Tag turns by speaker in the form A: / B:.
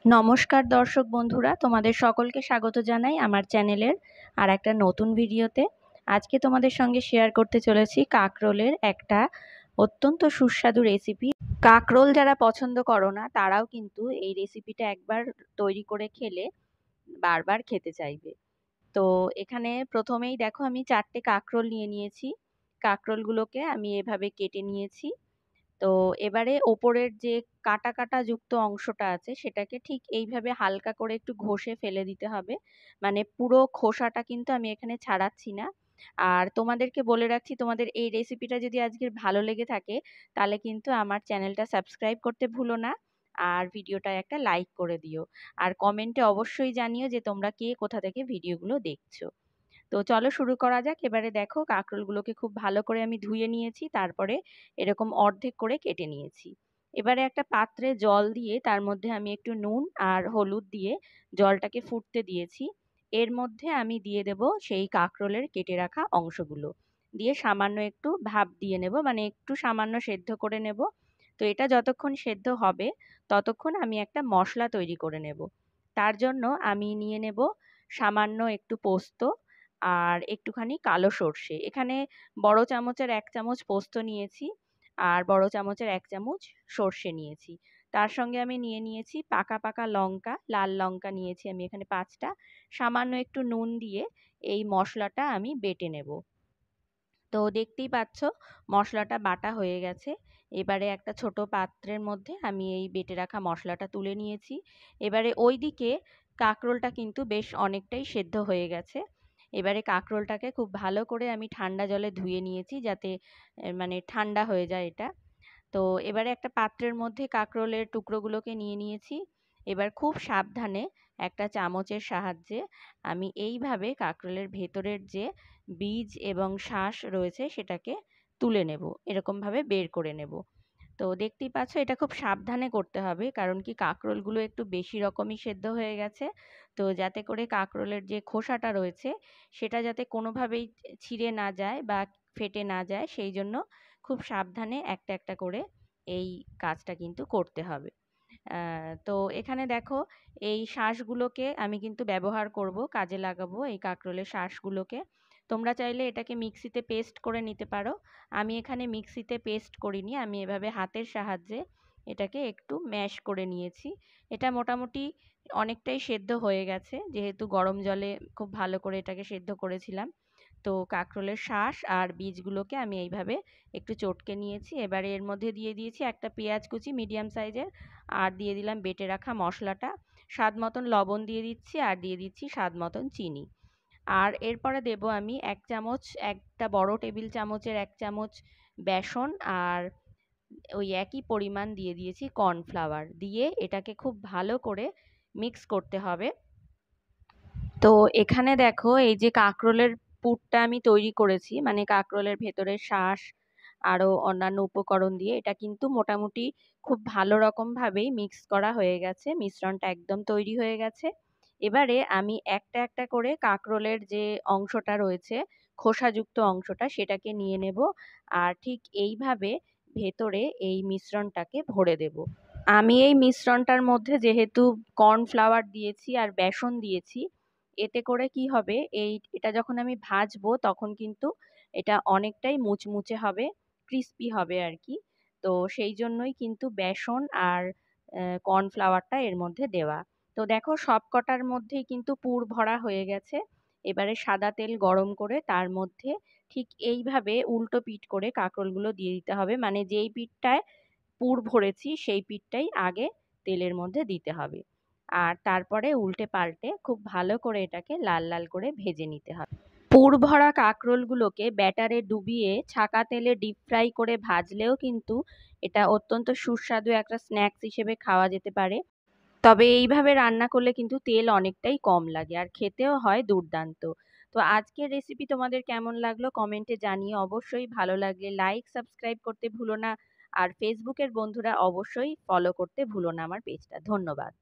A: নমস্কার দর্শক বন্ধুরা, তোমাদের সকলকে স্বাগত জানাই আমার চ্যানেলের আর একটা নতুন ভিডিওতে। আজকে তোমাদের সঙ্গে শেয়ার করতে চলেছি কাঁকরোলের একটা অত্যন্ত সুস্বাদু রেসিপি। কাঁকরোল যারা পছন্দ করো না তারাও কিন্তু এই রেসিপিটা একবার তৈরি করে খেলে বারবার খেতে চাইবে। তো এখানে প্রথমেই দেখো আমি 4টে কাঁকরোল নিয়ে নিয়েছি। কাঁকরোলগুলোকে আমি এভাবে কেটে নিয়েছি। তো এবারে ওপরের যে কাটা কাটা যুক্ত অংশটা আছে সেটাকে ঠিক এইভাবে হালকা করে একটু ঘষে ফেলে দিতে হবে। মানে পুরো খোসাটা কিন্তু আমি এখানে ছাড়াচ্ছি না। আর তোমাদেরকে বলে রাখছি, তোমাদের এই রেসিপিটা যদি আজকের ভালো লেগে থাকে তাহলে কিন্তু আমার চ্যানেলটা সাবস্ক্রাইব করতে ভুলো না, আর ভিডিওটায় একটা লাইক করে দিও। আর কমেন্টে অবশ্যই জানিও যে তোমরা কে কোথা থেকে ভিডিওগুলো দেখছো। তো চলো শুরু করা যাক। এবারে দেখো কাঁকরোলগুলোকে খুব ভালো করে আমি ধুয়ে নিয়েছি, তারপরে এরকম অর্ধেক করে কেটে নিয়েছি। এবারে একটা পাত্রে জল দিয়ে তার মধ্যে আমি একটু নুন আর হলুদ দিয়ে জলটাকে ফুটতে দিয়েছি। এর মধ্যে আমি দিয়ে দেব সেই কাঁকরোলের কেটে রাখা অংশগুলো, দিয়ে সামান্য একটু ভাপ দিয়ে নেব, মানে একটু সামান্য সেদ্ধ করে নেব। তো এটা যতক্ষণ সেদ্ধ হবে ততক্ষণ আমি একটা মশলা তৈরি করে নেব। তার জন্য আমি নিয়ে নেব সামান্য একটু পোস্ত আর একটুখানি কালো সর্ষে। এখানে বড় চামচের 1 চামচ পোস্ত নিয়েছি আর বড় চামচের 1 চামচ সর্ষে নিয়েছি। তার সঙ্গে আমি নিয়ে নিয়েছি পাকা পাকা লঙ্কা, লাল লঙ্কা নিয়েছি আমি এখানে 5টা। সামান্য একটু নুন দিয়ে এই মশলাটা আমি বেটে নেব। তো দেখতেই পাচ্ছ মশলাটা বাটা হয়ে গেছে। এবারে একটা ছোট পাত্রের মধ্যে আমি এই বেটে রাখা মশলাটা তুলে নিয়েছি। এবারে ওইদিকে কাঁকরোলটা কিন্তু বেশ অনেকটাই সেদ্ধ হয়ে গেছে। এবারে কাঁকরোলটাকে খুব ভালো করে আমি ঠান্ডা জলে ধুয়ে নিয়েছি, যাতে মানে ঠান্ডা হয়ে যায় এটা। তো এবারে একটা পাত্রের মধ্যে কাঁকরোলের টুকরোগুলোকে নিয়ে নিয়েছি। এবার খুব সাবধানে একটা চামচের সাহায্যে আমি এইভাবে কাঁকরোলের ভেতরের যে বীজ এবং শাঁস রয়েছে সেটাকে তুলে নেব, এরকমভাবে বের করে নেব। তো দেখতেই পাচ্ছ এটা খুব সাবধানে করতে হবে, কারণ কি কাঁকরোলগুলো একটু বেশি রকমই সেদ্ধ হয়ে গেছে। তো যাতে করে কাঁকরোলের যে খোসাটা রয়েছে সেটা যাতে কোনোভাবেই ছিঁড়ে না যায় বা ফেটে না যায়, সেই জন্য খুব সাবধানে একটা একটা করে এই কাজটা কিন্তু করতে হবে। তো এখানে দেখো এই শাঁসগুলোকে আমি কিন্তু ব্যবহার করব, কাজে লাগাবো এই কাঁকরোলের শাঁসগুলোকে। তোমরা চাইলে এটাকে মিক্সিতে পেস্ট করে নিতে পারো। আমি এখানে মিক্সিতে পেস্ট করিনি, আমি এভাবে হাতের সাহায্যে এটাকে একটু ম্যাশ করে নিয়েছি। এটা মোটামুটি অনেকটাই সেদ্ধ হয়ে গেছে, যেহেতু গরম জলে খুব ভালো করে এটাকে সেদ্ধ করেছিলাম। তো কাঁকরোলের শাঁস আর বীজগুলোকে আমি এইভাবে একটু চটকে নিয়েছি। এবারে এর মধ্যে দিয়ে দিয়েছি একটা পেঁয়াজ কুচি মিডিয়াম সাইজের, আর দিয়ে দিলাম বেটে রাখা মশলাটা। স্বাদ মতন লবণ দিয়ে দিচ্ছি আর দিয়ে দিচ্ছি স্বাদ মতন চিনি। আর এরপরে দেব আমি 1 চামচ, একটা বড় টেবিল চামচের 1 চামচ বেসন, আর ওই একই পরিমাণ দিয়ে দিয়েছি কর্নফ্লাওয়ার, দিয়ে এটাকে খুব ভালো করে মিক্স করতে হবে। তো এখানে দেখো এই যে কাঁকরোলের পুরটা আমি তৈরি করেছি, মানে কাঁকরোলের ভেতরের শাঁস আরো অন্যান্য উপকরণ দিয়ে, এটা কিন্তু মোটামুটি খুব ভালো রকম ভাবেই মিক্স করা হয়ে গেছে, মিশ্রণটা একদম তৈরি হয়ে গেছে। এবারে আমি একটা একটা করে কাঁকরোলের যে অংশটা রয়েছে, খোসাযুক্ত অংশটা, সেটাকে নিয়ে নেব আর ঠিক এইভাবে ভেতরে এই মিশ্রণটাকে ভরে দেব। আমি এই মিশ্রণটার মধ্যে যেহেতু কর্নফ্লাওয়ার দিয়েছি আর বেসন দিয়েছি, এতে করে কি হবে, এটা যখন আমি ভাজবো তখন কিন্তু এটা অনেকটাই মুচমুচে হবে, ক্রিস্পি হবে আর কি। তো সেই জন্যই কিন্তু বেসন আর কর্নফ্লাওয়ারটা এর মধ্যে দেওয়া। তো দেখো সব কটার মধ্যেই কিন্তু পুর ভরা হয়ে গেছে। এবারে সাদা তেল গরম করে তার মধ্যে ঠিক এইভাবে উল্টো পিঠ করে কাঁকরোলগুলো দিয়ে দিতে হবে, মানে যেই পিঠটায় পুর ভরেছি সেই পিঠটাই আগে তেলের মধ্যে দিতে হবে। আর তারপরে উল্টে পাল্টে খুব ভালো করে এটাকে লাল লাল করে ভেজে নিতে হবে। পুর ভরা কাঁকরোলগুলোকে ব্যাটারে ডুবিয়ে ছাকা তেলে ডিপ ফ্রাই করে ভাজলেও কিন্তু এটা অত্যন্ত সুস্বাদু একটা স্ন্যাক্স হিসেবে খাওয়া যেতে পারে। তবে এইভাবে রান্না করলে কিন্তু তেল অনেকটাই কম লাগে আর খেতেও হয় দুর্দান্ত। তো আজকের রেসিপি তোমাদের কেমন লাগলো কমেন্টে জানিয়ে, অবশ্যই ভালো লাগলে লাইক সাবস্ক্রাইব করতে ভুলো না। আর ফেসবুকের বন্ধুরা অবশ্যই ফলো করতে ভুলো না আমার পেজটা। ধন্যবাদ।